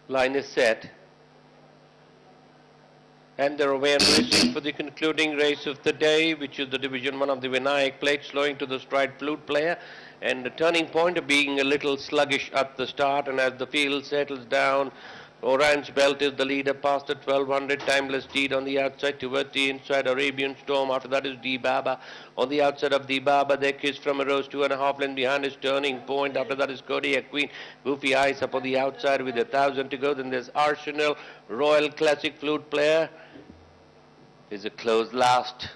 Line is set. And they're away and racing for the concluding race of the day, which is the Division 1 of the Vinayak Plate, slowing to the stride flute player. And the turning point of being a little sluggish at the start, and as the field settles down, Orange Belt is the leader past the 1200. Timeless Deed on the outside, towards the inside, Arabian Storm. After that is Dibaba. On the outside of Dibaba, there Kiss from a Rose, 2.5 lengths behind is Turning Point. After that is Kodiak Queen. Goofy Eyes up on the outside with 1,000 to go. Then there's Arsenal, Royal Classic Flute Player. Is a close last.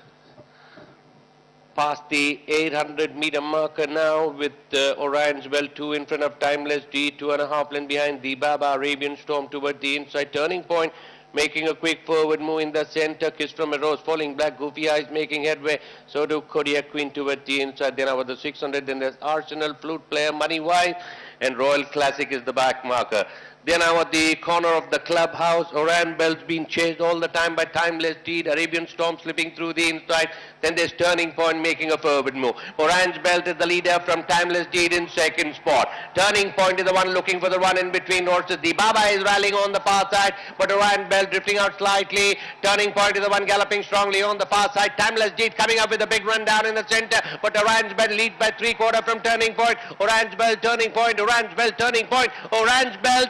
Past the 800-meter marker now with Orange Bell 2 in front of Timeless D, 2.5 lengths behind Dibaba, Arabian Storm toward the inside. Turning Point making a quick forward move in the center. Kiss from a Rose, Falling Black, Goofy Eyes making headway. So do Kodiak Queen toward the inside. Then over the 600, then there's Arsenal, Flute Player, Money Wise, and Royal Classic is the back marker. Then now at the corner of the clubhouse, Oran Bell's being chased all the time by Timeless Deed, Arabian Storm slipping through the inside. Then there's Turning Point making a forward move. Orange Belt is the leader from Timeless Deed in second spot. Turning Point is the one looking for the run in between horses. Dibaba is rallying on the far side, but Orange Belt drifting out slightly. Turning Point is the one galloping strongly on the far side. Timeless Deed coming up with a big run down in the center, but Orange Belt leads by 3/4 from Turning Point. Orange Belt, Turning Point, Orange Belt, Turning Point. Orange Belt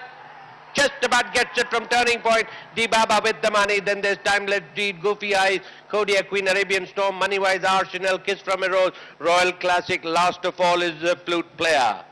just about gets it from Turning Point. Dibaba with the money. Then there's Timeless Deed, Goofy Eyes, Kodiak Queen, Arabian Storm, Moneywise, Arsenal, Kiss from a Rose, Royal Classic. Last of all is the Flute Player.